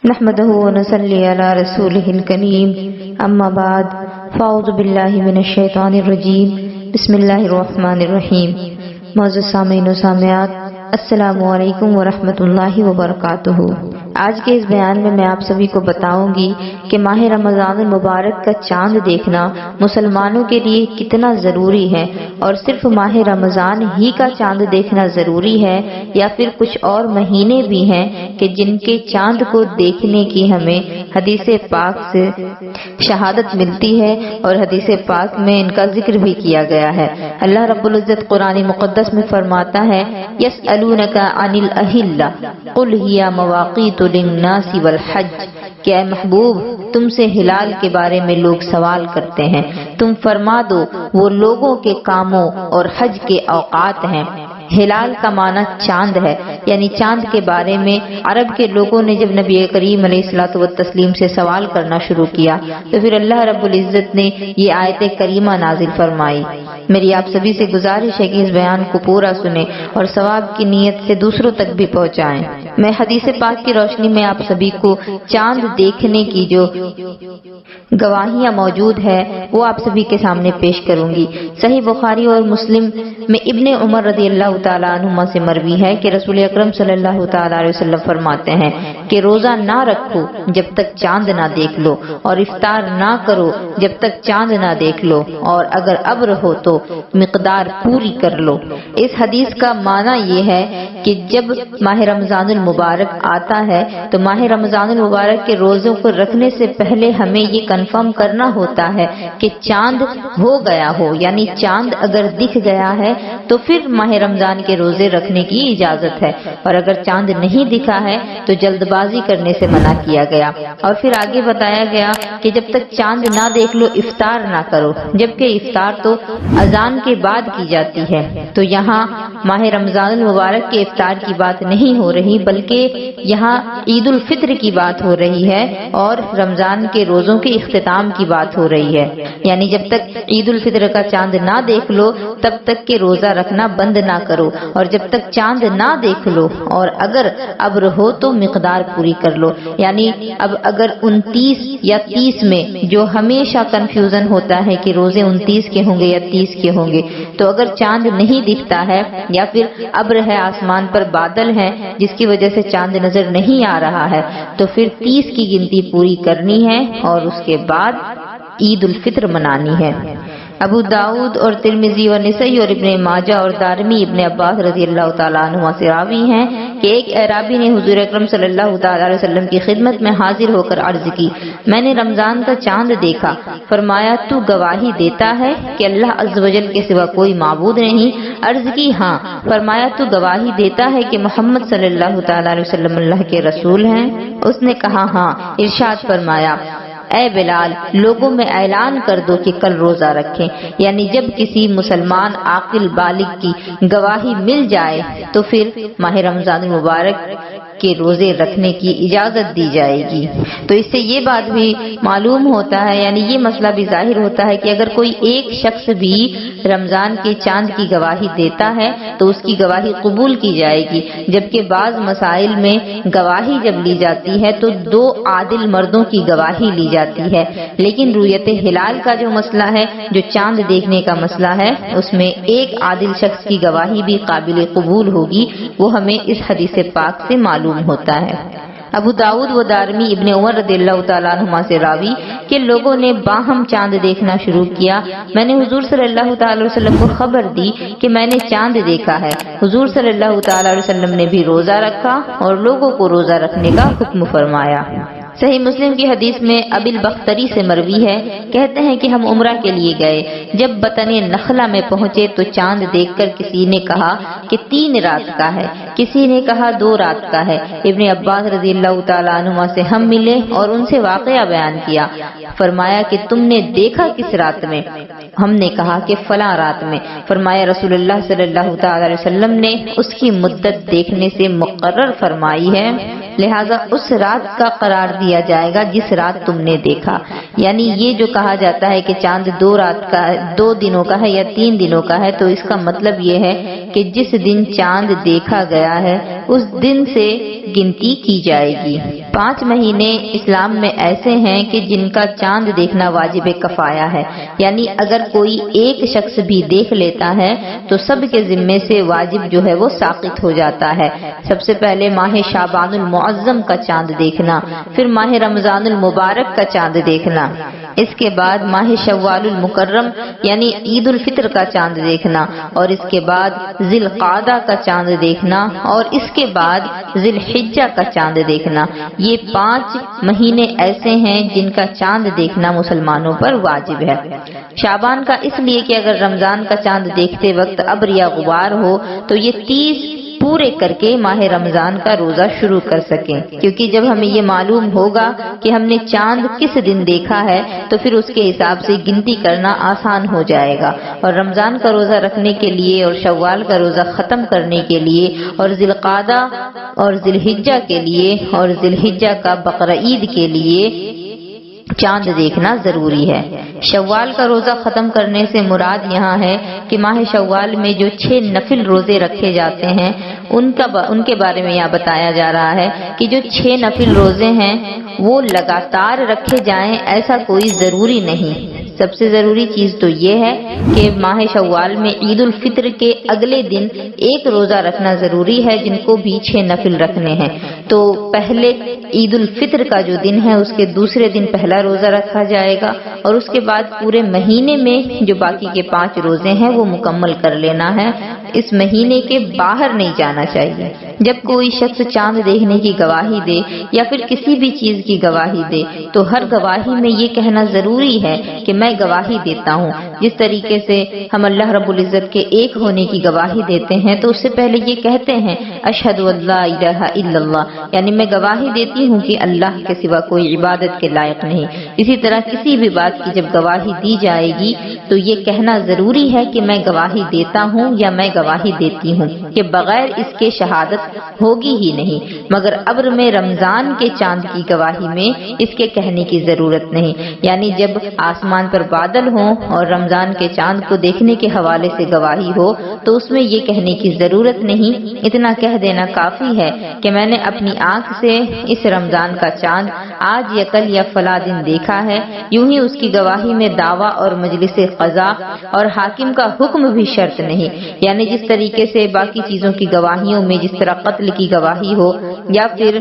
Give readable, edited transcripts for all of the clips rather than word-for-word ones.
نحمده ونصلي على رسوله الكريم اما بعد فاعوذ باللہ من الشیطان الرجیم بسم اللہ الرحمن الرحیم۔ معزز سامعین و سامعات، السلام علیکم ورحمۃ اللہ وبرکاتہ۔ آج کے اس بیان میں آپ سبھی کو بتاؤں گی کہ ماہ رمضان المبارک کا چاند دیکھنا مسلمانوں کے لیے کتنا ضروری ہے، اور صرف ماہ رمضان ہی کا چاند دیکھنا ضروری ہے یا پھر کچھ اور مہینے بھی ہیں کہ جن کے چاند کو دیکھنے کی ہمیں حدیث پاک سے شہادت ملتی ہے، اور حدیث پاک میں ان کا ذکر بھی کیا گیا ہے۔ اللہ رب العزت قرآن مقدس میں فرماتا ہے، یسألونک عن الاہلہ قل ہی مواقیت للناس والحج، کہ اے محبوب تم سے ہلال کے بارے میں لوگ سوال کرتے ہیں، تم فرما دو وہ لوگوں کے کاموں اور حج کے اوقات ہیں۔ ہلال کا معنی چاند ہے، یعنی چاند کے بارے میں عرب کے لوگوں نے جب نبی کریم علیہ الصلوۃ والتسلیم سے سوال کرنا شروع کیا تو پھر اللہ رب العزت نے یہ آیت کریمہ نازل فرمائی۔ میری آپ سبھی سے گزارش ہے کہ اس بیان کو پورا سنیں اور ثواب کی نیت سے دوسروں تک بھی پہنچائیں۔ میں حدیث پاک کی روشنی میں آپ سبھی کو چاند دیکھنے کی جو گواہیاں موجود ہے وہ آپ سبھی کے سامنے پیش کروں گی۔ صحیح بخاری اور مسلم میں ابن عمر رضی اللہ تعالیٰ عنہما سے مروی ہے کہ رسول اکرم صلی اللہ تعالیٰ علیہ وسلم فرماتے ہیں کہ روزہ نہ رکھو جب تک چاند نہ دیکھ لو، اور افطار نہ کرو جب تک چاند نہ دیکھ لو، اور اگر ابر ہو تو مقدار پوری کر لو۔ اس حدیث کا معنی یہ ہے کہ جب ماہ رمضان المبارک آتا ہے تو ماہ رمضان المبارک کے روزوں کو رکھنے سے پہلے ہمیں یہ کنفرم کرنا ہوتا ہے کہ چاند ہو گیا ہو، یعنی چاند اگر دکھ گیا ہے تو پھر ماہ رمضان کے روزے رکھنے کی اجازت ہے، اور اگر چاند نہیں دکھا ہے تو جلد بازی کرنے سے منع کیا گیا۔ اور پھر آگے بتایا گیا کہ جب تک چاند نہ دیکھ لو افطار نہ کرو، جبکہ افطار تو اذان کے بعد کی جاتی ہے۔ تو یہاں ماہ رمضان المبارک کے افطار کی بات نہیں ہو رہی، بلکہ یہاں عید الفطر کی بات ہو رہی ہے اور رمضان کے روزوں کے اختتام کی بات ہو رہی ہے۔ یعنی جب تک عید الفطر کا چاند نہ دیکھ لو تب تک کہ روزہ رکھنا بند نہ کرو، اور جب تک چاند نہ دیکھ لو اور اگر ابر ہو تو مقدار پوری کر لو۔ یعنی اب اگر 29 یا 30 میں جو ہمیشہ کنفیوژن ہوتا ہے کہ روزے 29 کے ہوں گے یا 30 کے ہوں گے، تو اگر چاند نہیں دکھتا ہے یا پھر ابر ہے، آسمان پر بادل ہیں جس کی وجہ سے چاند نظر نہیں آ رہا ہے، تو پھر 30 کی گنتی پوری کرنی ہے اور اس کے بعد عید الفطر منانی ہے۔ ابو داؤد اور ترمذی و نسائی اور ابن ماجہ اور دارمی ابن عباس رضی اللہ تعالیٰ عنہما سے راوی ہیں کہ ایک اعرابی نے حضور اکرم صلی اللہ تعالیٰ علیہ وسلم کی خدمت میں حاضر ہو کر عرض کی، میں نے رمضان کا چاند دیکھا۔ فرمایا تو گواہی دیتا ہے کہ اللہ عز و جل کے سوا کوئی معبود نہیں؟ عرض کی ہاں۔ فرمایا تو گواہی دیتا ہے کہ محمد صلی اللہ تعالیٰ علیہ وسلم اللہ کے رسول ہیں؟ اس نے کہا ہاں۔ ارشاد فرمایا، اے بلال لوگوں میں اعلان کر دو کہ کل روزہ رکھیں، یعنی جب کسی مسلمان عاقل بالغ کی گواہی مل جائے تو پھر ماہ رمضان المبارک کے روزے رکھنے کی اجازت دی جائے گی۔ تو اس سے یہ بات بھی معلوم ہوتا ہے، یعنی یہ مسئلہ بھی ظاہر ہوتا ہے کہ اگر کوئی ایک شخص بھی رمضان کے چاند کی گواہی دیتا ہے تو اس کی گواہی قبول کی جائے گی، جبکہ بعض مسائل میں گواہی جب لی جاتی ہے تو 2 عادل مردوں کی گواہی لی جاتی ہے، لیکن رؤیت ہلال کا جو مسئلہ ہے، جو چاند دیکھنے کا مسئلہ ہے، اس میں ایک عادل شخص کی گواہی بھی قابل قبول ہوگی، وہ ہمیں اس حدیث پاک سے معلوم ہوتا ہے۔ ابو داؤد و دارمی ابن عمر رضی اللہ تعالیٰ عنہما سے راوی کہ لوگوں نے باہم چاند دیکھنا شروع کیا، میں نے حضور صلی اللہ تعالیٰ علیہ وسلم کو خبر دی کہ میں نے چاند دیکھا ہے۔ حضور صلی اللہ تعالیٰ علیہ وسلم نے بھی روزہ رکھا اور لوگوں کو روزہ رکھنے کا حکم فرمایا۔ صحیح مسلم کی حدیث میں ابی البختری سے مروی ہے، کہتے ہیں کہ ہم عمرہ کے لیے گئے، جب بطن نخلہ میں پہنچے تو چاند دیکھ کر کسی نے کہا کہ 3 رات کا ہے، کسی نے کہا 2 رات کا ہے۔ ابن عباس رضی اللہ تعالیٰ عنہما سے ہم ملے اور ان سے واقعہ بیان کیا۔ فرمایا کہ تم نے دیکھا کس رات میں؟ ہم نے کہا کہ فلاں رات میں۔ فرمایا رسول اللہ صلی اللہ تعالیٰ علیہ وسلم نے اس کی مدت دیکھنے سے مقرر فرمائی ہے، لہذا اس رات کا قرار دیا جائے گا جس رات تم نے دیکھا۔ یعنی یہ جو کہا جاتا ہے کہ چاند 2 دنوں کا ہے یا 3 دنوں کا ہے، تو اس کا مطلب یہ ہے کہ جس دن چاند دیکھا گیا ہے اس دن سے گنتی کی جائے گی۔ 5 مہینے اسلام میں ایسے ہیں کہ جن کا چاند دیکھنا واجب کفایہ ہے، یعنی اگر کوئی ایک شخص بھی دیکھ لیتا ہے تو سب کے ذمے سے واجب جو ہے وہ ساقط ہو جاتا ہے۔ سب سے پہلے ماہ شعبان المعظم کا چاند دیکھنا، پھر ماہ رمضان المبارک کا چاند دیکھنا، اس کے بعد ماہ شوال المکرم یعنی عید الفطر کا چاند دیکھنا، اور اس کے بعد ذی القعدہ کا چاند دیکھنا، اور اس کے بعد ذی الحجہ کا چاند دیکھنا۔ یہ 5 مہینے ایسے ہیں جن کا چاند دیکھنا مسلمانوں پر واجب ہے۔ شعبان کا اس لیے کہ اگر رمضان کا چاند دیکھتے وقت ابر یا غبار ہو تو یہ 30 پورے کر کے ماہ رمضان کا روزہ شروع کر سکیں، کیونکہ جب ہمیں یہ معلوم ہوگا کہ ہم نے چاند کس دن دیکھا ہے تو پھر اس کے حساب سے گنتی کرنا آسان ہو جائے گا، اور رمضان کا روزہ رکھنے کے لیے اور شوال کا روزہ ختم کرنے کے لیے اور ذی القعدہ اور ذی الحجہ کے لیے اور ذی الحجہ کا بقرہ عید کے لیے چاند دیکھنا ضروری ہے۔ شوال کا روزہ ختم کرنے سے مراد یہاں ہے کہ ماہ شوال میں جو 6 نفل روزے رکھے جاتے ہیں ان کے بارے میں یہاں بتایا جا رہا ہے کہ جو 6 نفل روزے ہیں وہ لگاتار رکھے جائیں ایسا کوئی ضروری نہیں۔ سب سے ضروری چیز تو یہ ہے کہ ماہ شوال میں عید الفطر کے اگلے دن ایک روزہ رکھنا ضروری ہے، جن کو بھی 6 نفل رکھنے ہیں۔ تو پہلے عید الفطر کا جو دن ہے اس کے دوسرے دن پہلا روزہ رکھا جائے گا، اور اس کے بعد پورے مہینے میں جو باقی کے 5 روزے ہیں وہ مکمل کر لینا ہے۔ اس مہینے کے باہر نہیں جانا چاہیے۔ جب کوئی شخص چاند دیکھنے کی گواہی دے یا پھر کسی بھی چیز کی گواہی دے تو ہر گواہی میں یہ کہنا ضروری ہے کہ میں گواہی دیتا ہوں۔ جس طریقے سے ہم اللہ رب العزت کے ایک ہونے کی گواہی دیتے ہیں تو اس سے پہلے یہ کہتے ہیں اشہد ان لا الہ الا اللہ، یعنی میں گواہی دیتی ہوں کہ اللہ کے سوا کوئی عبادت کے لائق نہیں۔ اسی طرح کسی بھی بات کی جب گواہی دی جائے گی تو یہ کہنا ضروری ہے کہ میں گواہی دیتا ہوں یا میں گواہی دیتی ہوں، کہ بغیر اس کے شہادت ہوگی ہی نہیں۔ مگر ابر میں رمضان کے چاند کی گواہی میں اس کے کہنے کی ضرورت نہیں، یعنی جب آسمان پر بادل ہوں اور رمضان کے چاند کو دیکھنے کے حوالے سے گواہی ہو تو اس میں یہ کہنے کی ضرورت نہیں، اتنا کہہ دینا کافی ہے کہ میں نے اپنی آنکھ سے اس رمضان کا چاند آج یا کل یا فلاں دن دیکھا ہے۔ یوں ہی اس کی گواہی میں دعویٰ اور مجلس قضا اور حاکم کا حکم بھی شرط نہیں، یعنی جس طریقے سے باقی چیزوں کی گواہیوں میں جس طرح قتل کی گواہی ہو یا پھر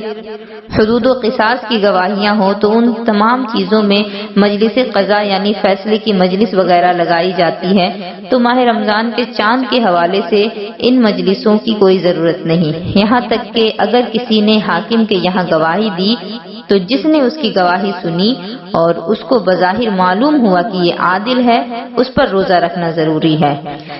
حدود و قصاص کی گواہیاں ہوں تو ان تمام چیزوں میں مجلس قضا یعنی فیصلے کی مجلس وغیرہ لگائی جاتی ہے، تو ماہ رمضان کے چاند کے حوالے سے ان مجلسوں کی کوئی ضرورت نہیں۔ یہاں تک کہ اگر کسی نے حاکم کے یہاں گواہی دی تو جس نے اس کی گواہی سنی اور اس کو بظاہر معلوم ہوا کہ یہ عادل ہے اس پر روزہ رکھنا ضروری ہے،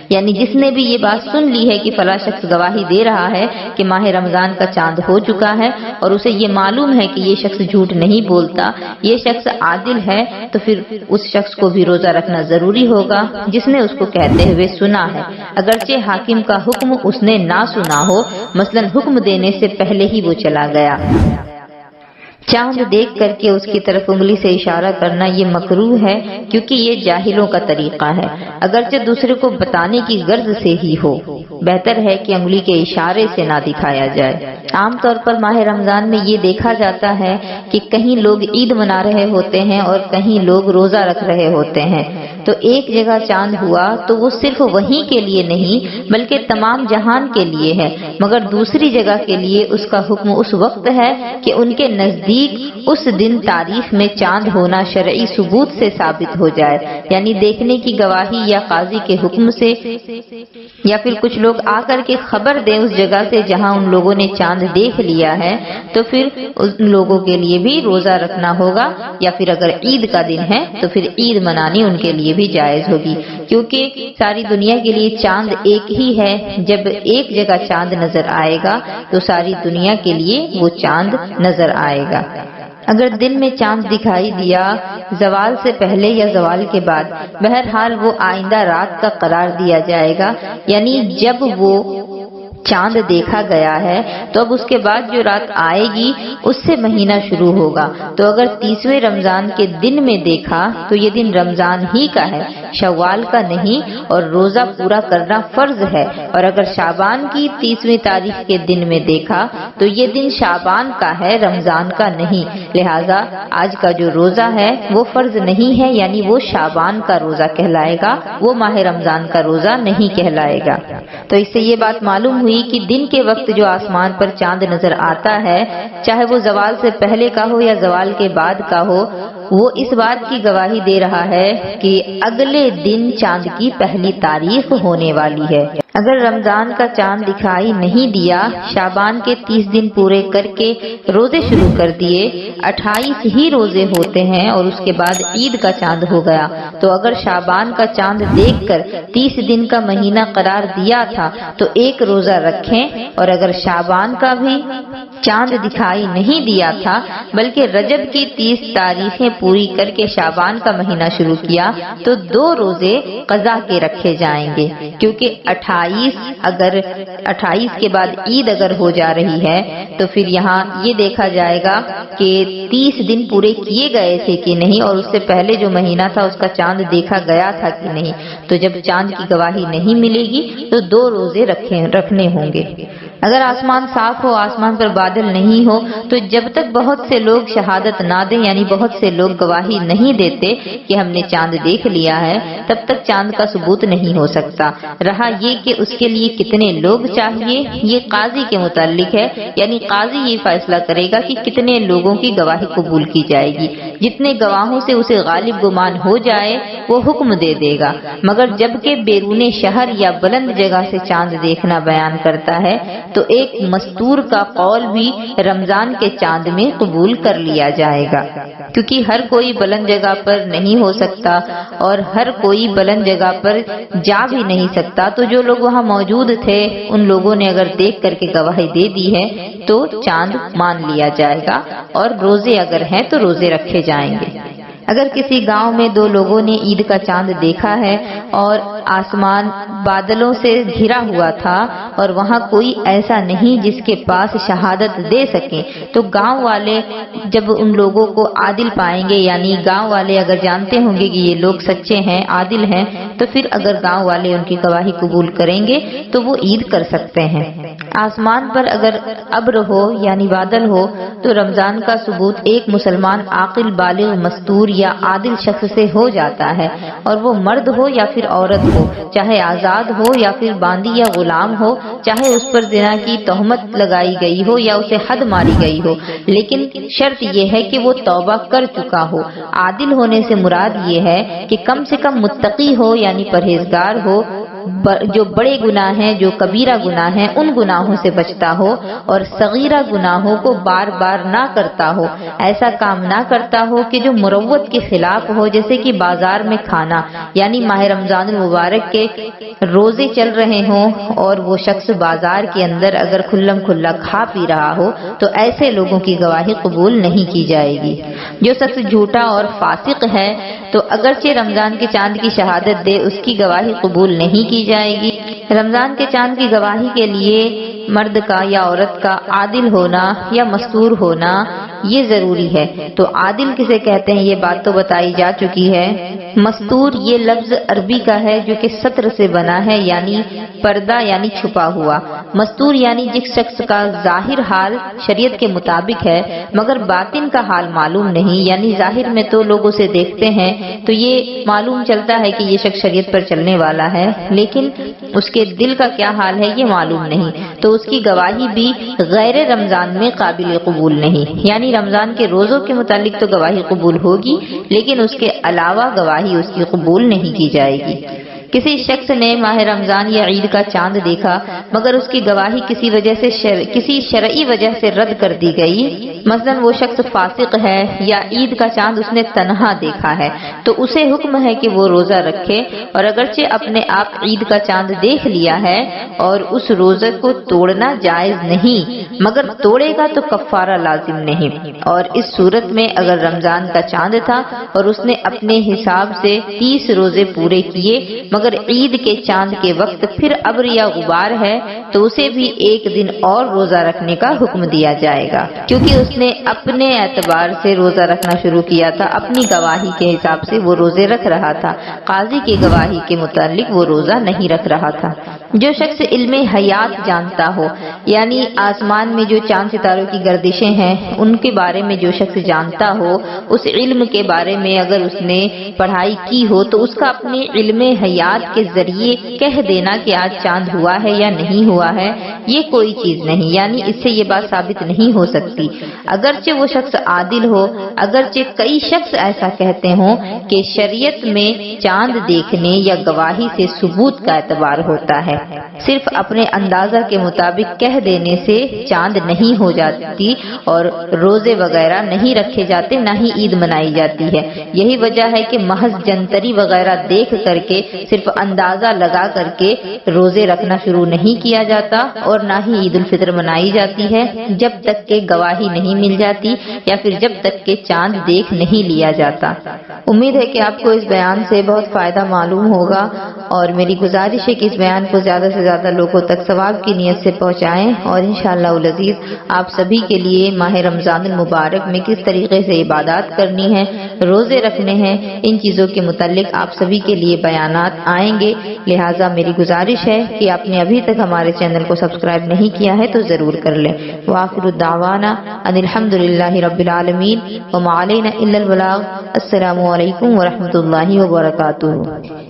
یعنی جس نے بھی یہ بات سن لی ہے کہ فلاں شخص گواہی دے رہا ہے کہ ماہ رمضان کا چاند ہو چکا ہے اور اسے یہ معلوم ہے کہ یہ شخص جھوٹ نہیں بولتا، یہ شخص عادل ہے، تو پھر اس شخص کو بھی روزہ رکھنا ضروری ہوگا جس نے اس کو کہتے ہوئے سنا ہے، اگرچہ حاکم کا حکم اس نے نہ سنا ہو، مثلا حکم دینے سے پہلے ہی وہ چلا گیا۔ چاند دیکھ کر کے اس کی طرف انگلی سے اشارہ کرنا یہ مکروہ ہے، کیونکہ یہ جاہلوں کا طریقہ ہے، اگرچہ دوسرے کو بتانے کی غرض سے ہی ہو۔ بہتر ہے کہ انگلی کے اشارے سے نہ دکھایا جائے۔ عام طور پر ماہ رمضان میں یہ دیکھا جاتا ہے کہ کہیں لوگ عید منا رہے ہوتے ہیں اور کہیں لوگ روزہ رکھ رہے ہوتے ہیں، تو ایک جگہ چاند ہوا تو وہ صرف وہیں کے لیے نہیں بلکہ تمام جہان کے لیے ہے، مگر دوسری جگہ کے لیے اس کا حکم اس وقت ہے کہ ان کے نزدیک اس دن تاریخ میں چاند ہونا شرعی ثبوت سے ثابت ہو جائے، یعنی دیکھنے کی گواہی یا قاضی کے حکم سے، یا پھر کچھ لوگ آ کر کے خبر دیں اس جگہ سے جہاں ان لوگوں نے چاند دیکھ لیا ہے، تو پھر ان لوگوں کے لیے بھی روزہ رکھنا ہوگا، یا پھر اگر عید کا دن ہے تو پھر عید منانی ان کے لیے بھی جائز ہوگی، کیونکہ ساری دنیا کے لیے چاند ایک ہی ہے۔ جب ایک جگہ چاند نظر آئے گا تو ساری دنیا کے لیے وہ چاند نظر آئے گا۔ اگر دن میں چاند دکھائی دیا زوال سے پہلے یا زوال کے بعد، بہرحال وہ آئندہ رات کا قرار دیا جائے گا، یعنی جب وہ چاند دیکھا گیا ہے تو اب اس کے بعد جو رات آئے گی اس سے مہینہ شروع ہوگا. تو اگر 30ویں رمضان کے دن میں دیکھا تو یہ دن رمضان ہی کا ہے، شوال کا نہیں، اور روزہ پورا کرنا فرض ہے. اور اگر شعبان کی 30ویں تاریخ کے دن میں دیکھا تو یہ دن شعبان کا ہے، رمضان کا نہیں. لہٰذا آج کا جو روزہ ہے وہ فرض نہیں ہے، یعنی وہ شعبان کا روزہ کہلائے گا، وہ ماہ رمضان کا روزہ نہیں کہلائے گا. تو اس سے یہ بات معلوم ہوئی کہ دن کے وقت جو آسمان پر چاند نظر آتا ہے، چاہے وہ زوال سے پہلے کا ہو یا زوال کے بعد کا ہو، وہ اس بات کی گواہی دے رہا ہے کہ اگلے دن چاند کی پہلی تاریخ ہونے والی ہے. اگر رمضان کا چاند دکھائی نہیں دیا، شعبان کے 30 دن پورے کر کے روزے شروع کر دیے، 28 ہی روزے ہوتے ہیں اور اس کے بعد عید کا چاند ہو گیا، تو اگر شعبان کا چاند دیکھ کر 30 دن کا مہینہ قرار دیا تھا تو ایک روزہ رکھیں، اور اگر شعبان کا بھی چاند دکھائی نہیں دیا تھا بلکہ رجب کی 30 تاریخیں پوری کر کے شعبان کا مہینہ شروع کیا تو 2 روزے قضا کے رکھے جائیں گے، کیونکہ 28 کے بعد عید اگر ہو جا رہی ہے تو پھر یہاں یہ دیکھا جائے گا کہ 30 دن پورے کیے گئے تھے کہ نہیں، اور اس سے پہلے جو مہینہ تھا اس کا چاند دیکھا گیا تھا کہ نہیں. تو جب چاند کی گواہی نہیں ملے گی تو 2 روزے رکھنے ہوں گے. اگر آسمان صاف ہو، آسمان پر بادل نہیں ہو، تو جب تک بہت سے لوگ شہادت نہ دیں، یعنی بہت سے لوگ گواہی نہیں دیتے کہ ہم نے چاند دیکھ لیا ہے، تب تک چاند کا ثبوت نہیں ہو سکتا. رہا یہ کہ اس کے لیے کتنے لوگ چاہیے، یہ قاضی کے متعلق ہے، یعنی قاضی یہ فیصلہ کرے گا کہ کتنے لوگوں کی گواہی قبول کی جائے گی. جتنے گواہوں سے اسے غالب گمان ہو جائے وہ حکم دے دے گا. مگر جبکہ بیرون شہر یا بلند جگہ سے چاند دیکھنا بیان کرتا ہے تو ایک مستور کا قول بھی رمضان کے چاند میں قبول کر لیا جائے گا، کیونکہ ہر کوئی بلند جگہ پر نہیں ہو سکتا اور ہر کوئی بلند جگہ پر جا بھی نہیں سکتا. تو جو لوگ وہاں موجود تھے ان لوگوں نے اگر دیکھ کر کے گواہی دے دی ہے تو چاند مان لیا جائے گا، اور روزے اگر ہیں تو روزے رکھے جائیں گے. اگر کسی گاؤں میں 2 لوگوں نے عید کا چاند دیکھا ہے اور آسمان بادلوں سے گھرا ہوا تھا اور وہاں کوئی ایسا نہیں جس کے پاس شہادت دے سکیں، تو گاؤں والے جب ان لوگوں کو عادل پائیں گے، یعنی گاؤں والے اگر جانتے ہوں گے کہ یہ لوگ سچے ہیں، عادل ہیں، تو پھر اگر گاؤں والے ان کی گواہی قبول کریں گے تو وہ عید کر سکتے ہیں. آسمان پر اگر ابر ہو یعنی بادل ہو تو رمضان کا ثبوت ایک مسلمان عاقل بالغ مستور یا عادل شخص سے ہو جاتا ہے، اور وہ مرد ہو یا پھر عورت ہو، چاہے آزاد ہو یا پھر باندی یا غلام ہو، چاہے اس پر زنا کی تہمت لگائی گئی ہو یا اسے حد ماری گئی ہو، لیکن شرط یہ ہے کہ وہ توبہ کر چکا ہو. عادل ہونے سے مراد یہ ہے کہ کم سے کم متقی ہو یعنی پرہیزگار ہو، جو بڑے گناہ ہیں، جو کبیرہ گناہ ہیں ان گناہوں سے بچتا ہو، اور صغیرہ گناہوں کو بار بار نہ کرتا ہو. ایسا کام نہ کرتا ہو کہ جو مروت کے خلاف ہو، جیسے کہ بازار میں کھانا، یعنی ماہ رمضان المبارک کے روزے چل رہے ہوں اور وہ شخص بازار کے اندر اگر کھلم کھلا کھا پی رہا ہو تو ایسے لوگوں کی گواہی قبول نہیں کی جائے گی. جو شخص جھوٹا اور فاسق ہے تو اگرچہ رمضان کے چاند کی شہادت دے، اس کی گواہی قبول نہیں کی جائے گی. رمضان کے چاند کی گواہی کے لیے مرد کا یا عورت کا عادل ہونا یا مستور ہونا یہ ضروری ہے. تو عادل کسے کہتے ہیں یہ بات تو بتائی جا چکی ہے. مستور یہ لفظ عربی کا ہے جو کہ ستر سے بنا ہے، یعنی پردہ یعنی چھپا ہوا. مستور یعنی جس شخص کا ظاہر حال شریعت کے مطابق ہے مگر باطن کا حال معلوم نہیں، یعنی ظاہر میں تو لوگ اسے دیکھتے ہیں تو یہ معلوم چلتا ہے کہ یہ شخص شریعت پر چلنے والا ہے، لیکن اس کے دل کا کیا حال ہے یہ معلوم نہیں، تو اس کی گواہی بھی غیر رمضان میں قابل قبول نہیں. یعنی رمضان کے روزوں کے متعلق تو گواہی قبول ہوگی لیکن اس کے علاوہ گواہی اس کی قبول نہیں کی جائے گی. کسی شخص نے ماہ رمضان یا عید کا چاند دیکھا مگر اس کی گواہی کسی شرعی وجہ سے رد کر دی گئی، مثلا وہ شخص فاسق ہے یا عید کا چاند اس نے تنہا دیکھا ہے، تو اسے حکم ہے کہ وہ روزہ رکھے، اور اگرچہ اپنے آپ عید کا چاند دیکھ لیا ہے اور اس روزے کو توڑنا جائز نہیں، مگر توڑے گا تو کفارہ لازم نہیں. اور اس صورت میں اگر رمضان کا چاند تھا اور اس نے اپنے حساب سے 30 روزے پورے کیے مگر مگر عید کے چاند کے وقت پھر ابر یا غبار ہے تو اسے بھی ایک دن اور روزہ رکھنے کا حکم دیا جائے گا، کیونکہ اس نے اپنے اعتبار سے روزہ رکھنا شروع کیا تھا، اپنی گواہی کے حساب سے وہ روزے رکھ رہا تھا، قاضی کی گواہی کے متعلق وہ روزہ نہیں رکھ رہا تھا۔ جو شخص علم حیات جانتا ہو، یعنی آسمان میں جو چاند ستاروں کی گردشیں ہیں ان کے بارے میں جو شخص جانتا ہو، اس علم کے بارے میں اگر اس نے پڑھائی کی ہو تو اس کا اپنے علم حیات کے ذریعے کہہ دینا کہ آج چاند ہوا ہے یا نہیں ہوا ہے، یہ کوئی چیز نہیں، یعنی اس سے یہ بات ثابت نہیں ہو سکتی، اگرچہ وہ شخص عادل ہو، اگرچہ کئی شخص ایسا کہتے ہوں کہ شریعت میں چاند دیکھنے یا گواہی سے ثبوت کا اعتبار ہوتا ہے، صرف اپنے اندازہ کے مطابق کہہ دینے سے چاند نہیں ہو جاتی اور روزے وغیرہ نہیں رکھے جاتے، نہ ہی عید منائی جاتی ہے۔ یہی وجہ ہے کہ محض جنتری وغیرہ دیکھ کر کے، صرف اندازہ لگا کر کے روزے رکھنا شروع نہیں کیا جاتا اور نہ ہی عید الفطر منائی جاتی ہے جب تک کہ گواہی نہیں مل جاتی یا پھر جب تک کہ چاند دیکھ نہیں لیا جاتا۔ امید ہے کہ آپ کو اس بیان سے بہت فائدہ معلوم ہوگا اور میری گزارش ہے کہ اس بیان کو زیادہ سے زیادہ لوگوں تک ثواب کی نیت سے پہنچائیں، اور انشاءاللہ العزیز آپ سبھی کے لیے ماہ رمضان المبارک میں کس طریقے سے عبادات کرنی ہے، روزے رکھنے ہیں، ان چیزوں کے متعلق آپ سبھی کے لیے بیانات آئیں گے۔ لہٰذا میری گزارش ہے کہ آپ نے ابھی تک ہمارے چینل کو سبسکرائب نہیں کیا ہے تو ضرور کر لیں۔ وآخر الدعوانا ان الحمدللہ رب العالمین وما علینا الا البلاغ۔ السلام علیکم ورحمۃ اللہ وبرکاتہ۔